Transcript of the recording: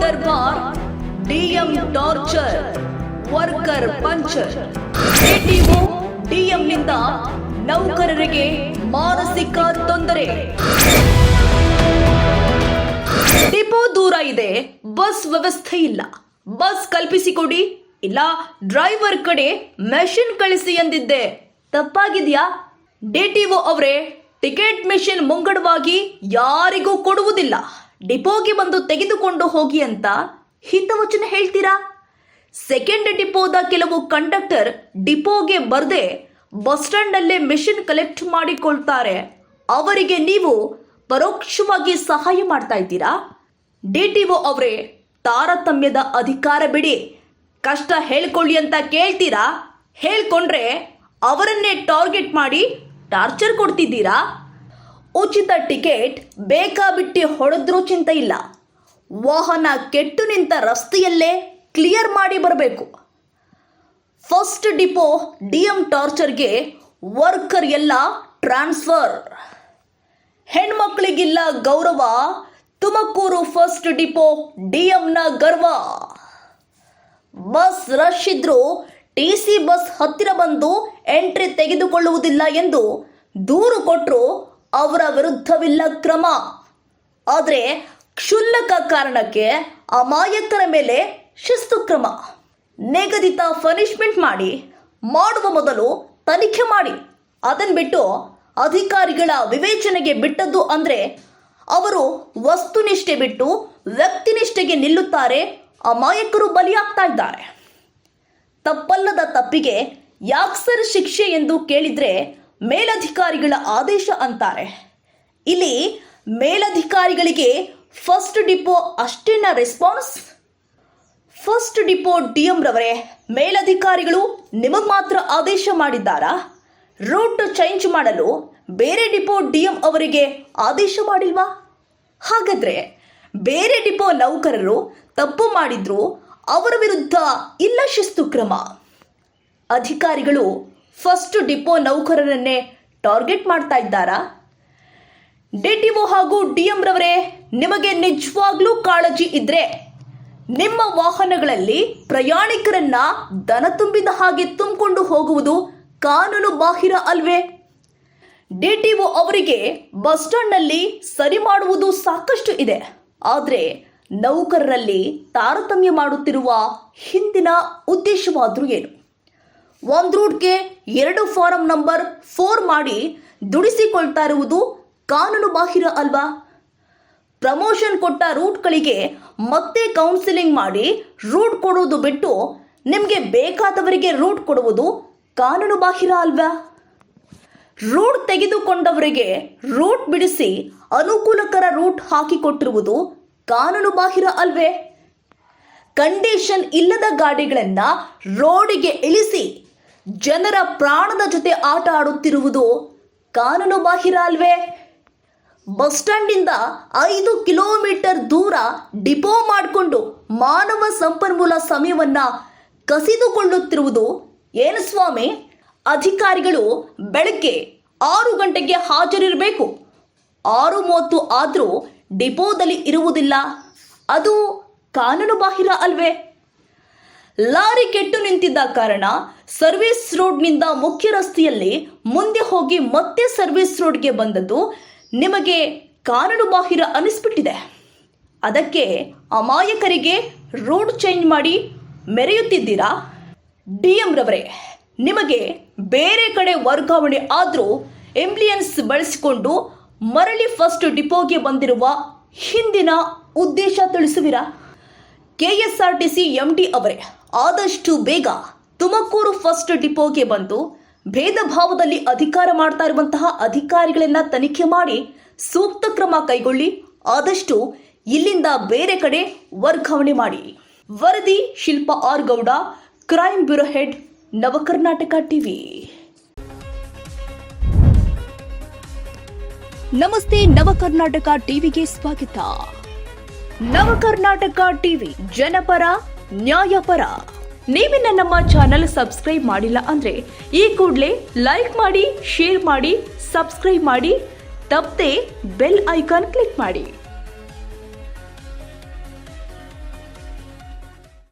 दरबार, DM torture, worker puncture. ATO DM ನಿಂದ ನೌಕರರಿಗೆ ಮಾನಸಿಕ ತೊಂದರೆ. ಡಿಪೋ ದೂರ ಇದೆ, ಬಸ್ ವ್ಯವಸ್ಥೆ ಇಲ್ಲ. ಬಸ್ ಕಲ್ಪಿಸಿಕೊಡಿ, ಇಲ್ಲ ಡ್ರೈವರ್ ಕಡೆ ಮೆಷಿನ್ ಕಳಿಸಿ ಎಂದಿದ್ದೆ. ತಪ್ಪಾಗಿದ್ಯಾ? ಡಿಟಿಒ ಅವರೇ, ಟಿಕೆಟ್ ಮೆಷಿನ್ ಮುಂಗಡವಾಗಿ ಯಾರಿಗೂ ಕೊಡುವುದಿಲ್ಲ. ಡಿಪೋಗೆ ಬಂದು ತೆಗೆದುಕೊಂಡು ಹೋಗಿ ಅಂತ ಹಿತವಚನ ಹೇಳ್ತೀರಾ? ಸೆಕೆಂಡ್ ಡಿಪೋದ ಕೆಲವು ಕಂಡಕ್ಟರ್ ಡಿಪೋಗೆ ಬರದೆ ಬಸ್ ಸ್ಟ್ಯಾಂಡ್ ಅಲ್ಲೇ ಮೆಷಿನ್ ಕಲೆಕ್ಟ್ ಮಾಡಿಕೊಳ್ತಾರೆ. ಅವರಿಗೆ ನೀವು ಪರೋಕ್ಷವಾಗಿ ಸಹಾಯ ಮಾಡ್ತಾ ಇದ್ದೀರಾ. ಡಿಟಿಒ ಅವರೇ, ತಾರತಮ್ಯದ ಅಧಿಕಾರ ಬಿಡಿ, ಕಷ್ಟ ಹೇಳ್ಕೊಳ್ಳಿ ಅಂತ ಕೇಳ್ತೀರಾ? ಹೇಳ್ಕೊಂಡ್ರೆ ಅವರನ್ನೇ ಟಾರ್ಗೆಟ್ ಮಾಡಿ ಟಾರ್ಚರ್ ಕೊಡ್ತಿದ್ದೀರಾ. ಉಚಿತ ಟಿಕೆಟ್ ಬೇಕಾಬಿಟ್ಟಿ ಹೊಡೆದ್ರೂ ಚಿಂತೆ ಇಲ್ಲ, ವಾಹನ ಕೆಟ್ಟು ನಿಂತ ರಸ್ತೆಯಲ್ಲೇ ಕ್ಲಿಯರ್ ಮಾಡಿ ಬರಬೇಕು. ಫಸ್ಟ್ ಡಿಪೋ ಡಿಎಂ ಟಾರ್ಚರ್ಗೆ ವರ್ಕರ್ ಎಲ್ಲ ಟ್ರಾನ್ಸ್ಫರ್. ಹೆಣ್ಮಕ್ಳಿಗಿಲ್ಲ ಗೌರವ, ತುಮಕೂರು ಫಸ್ಟ್ ಡಿಪೋ ಡಿಎಂನ ಗರ್ವ. ಬಸ್ ರಶ್ ಇದ್ರೂ ಟಿಸಿ ಬಸ್ ಹತ್ತಿರ ಬಂದು ಎಂಟ್ರಿ ತೆಗೆದುಕೊಳ್ಳುವುದಿಲ್ಲ ಎಂದು ದೂರು ಕೊಟ್ಟರು ಅವರ ವಿರುದ್ಧವಿಲ್ಲ ಕ್ರಮ. ಆದರೆ ಕ್ಷುಲ್ಲಕ ಕಾರಣಕ್ಕೆ ಅಮಾಯಕರ ಮೇಲೆ ಶಿಸ್ತು ಕ್ರಮ. ನಿಗದಿತ ಪನಿಷ್ಮೆಂಟ್ ಮಾಡಿ, ಮಾಡುವ ಮೊದಲು ತನಿಖೆ ಮಾಡಿ. ಅದನ್ನು ಬಿಟ್ಟು ಅಧಿಕಾರಿಗಳ ವಿವೇಚನೆಗೆ ಬಿಟ್ಟದ್ದು ಅಂದರೆ ಅವರು ವಸ್ತುನಿಷ್ಠೆ ಬಿಟ್ಟು ವ್ಯಕ್ತಿನಿಷ್ಠೆಗೆ ನಿಲ್ಲುತ್ತಾರೆ. ಅಮಾಯಕರು ಬಲಿಯಾಗ್ತಾ ಇದ್ದಾರೆ. ತಪ್ಪಲ್ಲದ ತಪ್ಪಿಗೆ ಯಾಕೆ ಸರ್ ಶಿಕ್ಷೆ ಎಂದು ಕೇಳಿದರೆ ಮೇಲಧಿಕಾರಿಗಳ ಆದೇಶ ಅಂತಾರೆ. ಇಲ್ಲಿ ಮೇಲಧಿಕಾರಿಗಳಿಗೆ ಫಸ್ಟ್ ಡಿಪೋ ಅಷ್ಟೇನ ರೆಸ್ಪಾನ್ಸ್? ಫಸ್ಟ್ ಡಿಪೋ ಡಿಎಂ ರವರೇ, ಮೇಲಧಿಕಾರಿಗಳು ನಿಮಗೆ ಮಾತ್ರ ಆದೇಶ ಮಾಡಿದ್ದಾರಾ? ರೂಟ್ ಚೇಂಜ್ ಮಾಡಲು ಬೇರೆ ಡಿಪೋ ಡಿಎಂ ಅವರಿಗೆ ಆದೇಶ ಮಾಡಿಲ್ವಾ? ಹಾಗಾದ್ರೆ ಬೇರೆ ಡಿಪೋ ನೌಕರರು ತಪ್ಪು ಮಾಡಿದ್ರು ಅವರ ವಿರುದ್ಧ ಇಲ್ಲ ಶಿಸ್ತು ಕ್ರಮ. ಅಧಿಕಾರಿಗಳು ಫಸ್ಟ್ ಡಿಪೋ ನೌಕರರನ್ನೇ ಟಾರ್ಗೆಟ್ ಮಾಡ್ತಾ ಇದ್ದಾರಾ? ಡಿಟಿಒ ಹಾಗೂ ಡಿಎಂ ರವರೇ, ನಿಮಗೆ ನಿಜವಾಗ್ಲೂ ಕಾಳಜಿ ಇದ್ರೆ ನಿಮ್ಮ ವಾಹನಗಳಲ್ಲಿ ಪ್ರಯಾಣಿಕರನ್ನ ದನ ತುಂಬಿದ ಹಾಗೆ ತುಂಬಿಕೊಂಡು ಹೋಗುವುದು ಕಾನೂನು ಬಾಹಿರ ಅಲ್ವೇ? ಡಿಟಿಒ ಅವರಿಗೆ ಬಸ್ ಸ್ಟ್ಯಾಂಡ್ನಲ್ಲಿ ಸರಿ ಮಾಡುವುದು ಸಾಕಷ್ಟು ಇದೆ. ಆದರೆ ನೌಕರರಲ್ಲಿ ತಾರತಮ್ಯ ಮಾಡುತ್ತಿರುವ ಹಿಂದಿನ ಉದ್ದೇಶವಾದರೂ ಏನು? ಒಂದು ರೂಟ್ಗೆ 2 ಫಾರಂ ನಂಬರ್ 4 ಮಾಡಿ ದುಡಿಸಿಕೊಳ್ತಾ ಇರುವುದು ಕಾನೂನು ಬಾಹಿರ ಅಲ್ವಾ? ಪ್ರಮೋಷನ್ ಕೊಟ್ಟ ರೂಟ್ಗಳಿಗೆ ಮತ್ತೆ ಕೌನ್ಸಿಲಿಂಗ್ ಮಾಡಿ ರೂಟ್ ಕೊಡುವುದು ಬಿಟ್ಟು ನಿಮಗೆ ಬೇಕಾದವರಿಗೆ ರೂಟ್ ಕೊಡುವುದು ಕಾನೂನು ಬಾಹಿರ ಅಲ್ವಾ? ರೂಟ್ ತೆಗೆದುಕೊಂಡವರಿಗೆ ರೂಟ್ ಬಿಡಿಸಿ ಅನುಕೂಲಕರ ರೂಟ್ ಹಾಕಿಕೊಟ್ಟಿರುವುದು ಕಾನೂನು ಬಾಹಿರ ಅಲ್ವೇ? ಕಂಡೀಷನ್ ಇಲ್ಲದ ಗಾಡಿಗಳನ್ನು ರೋಡಿಗೆ ಇಳಿಸಿ ಜನರ ಪ್ರಾಣದ ಜೊತೆ ಆಟ ಆಡುತ್ತಿರುವುದು ಕಾನೂನು ಬಾಹಿರ ಅಲ್ವೇ? ಬಸ್ ಸ್ಟ್ಯಾಂಡಿಂದ 5 ಕಿಲೋಮೀಟರ್ ದೂರ ಡಿಪೋ ಮಾಡಿಕೊಂಡು ಮಾನವ ಸಂಪನ್ಮೂಲ ಸಮಯವನ್ನು ಕಸಿದುಕೊಳ್ಳುತ್ತಿರುವುದು ಏನು ಸ್ವಾಮಿ? ಅಧಿಕಾರಿಗಳು ಬೆಳಗ್ಗೆ 6 ಗಂಟೆಗೆ ಹಾಜರಿರಬೇಕು. 6:30 ಆದರೂ ಡಿಪೋದಲ್ಲಿ ಇರುವುದಿಲ್ಲ. ಅದು ಕಾನೂನು ಬಾಹಿರ ಅಲ್ವೇ? ಲಾರಿ ಕೆಟ್ಟು ನಿಂತಿದ್ದ ಕಾರಣ ಸರ್ವಿಸ್ ರೋಡ್ನಿಂದ ಮುಖ್ಯ ರಸ್ತೆಯಲ್ಲಿ ಮುಂದೆ ಹೋಗಿ ಮತ್ತೆ ಸರ್ವಿಸ್ ರೋಡ್ಗೆ ಬಂದದ್ದು ನಿಮಗೆ ಕಾನೂನು ಬಾಹಿರ ಅನಿಸ್ಬಿಟ್ಟಿದೆ. ಅದಕ್ಕೆ ಅಮಾಯಕರಿಗೆ ರೂಟ್ ಚೇಂಜ್ ಮಾಡಿ ಮೆರೆಯುತ್ತಿದ್ದೀರಾ. ಡಿಎಂ ರವರೇ, ನಿಮಗೆ ಬೇರೆ ಕಡೆ ವರ್ಗಾವಣೆ ಆದರೂ ಎಂಬ್ಲಿಯನ್ಸ್ ಬಳಸಿಕೊಂಡು ಮರಳಿ ಫಸ್ಟ್ ಡಿಪೋಗೆ ಬಂದಿರುವ ಹಿಂದಿನ ಉದ್ದೇಶ ತಿಳಿಸುವಿರಾ? ಕೆಎಸ್ಆರ್ಟಿಸಿ ಎಂಡಿ ಅವರೇ, ಆದಷ್ಟು ಬೇಗ ತುಮಕೂರು ಫಸ್ಟ್ ಡಿಪೋಗೆ ಬಂದು ಭೇದ ಭಾವದಲ್ಲಿ ಅಧಿಕಾರ ಮಾಡ್ತಾ ಇರುವಂತಹ ಅಧಿಕಾರಿಗಳನ್ನ ತನಿಖೆ ಮಾಡಿ ಸೂಕ್ತ ಕ್ರಮ ಕೈಗೊಳ್ಳಿ. ಆದಷ್ಟು ಇಲ್ಲಿಂದ ಬೇರೆ ಕಡೆ ವರ್ಗಾವಣೆ ಮಾಡಿ. ವರದಿ Shilpa R Gowda, crime bureau head, Navakarnataka TV. ನಮಸ್ತೆ, ನವಕರ್ನಾಟಕ ಟಿವಿಗೆ ಸ್ವಾಗತ. ನವಕರ್ನಾಟಕ ಟಿವಿ ಜನಪರ ನ್ಯಾಯಪರ. ನೀವಿನ್ನ ನಮ್ಮ ಚಾನೆಲ್ ಸಬ್ಸ್ಕ್ರೈಬ್ ಮಾಡಿಲ್ಲ ಅಂದ್ರೆ ಈ ಕೂಡಲೇ ಲೈಕ್ ಮಾಡಿ, ಶೇರ್ ಮಾಡಿ, ಸಬ್ಸ್ಕ್ರೈಬ್ ಮಾಡಿ, ತಪ್ಪದೆ ಬೆಲ್ ಐಕಾನ್ ಕ್ಲಿಕ್ ಮಾಡಿ.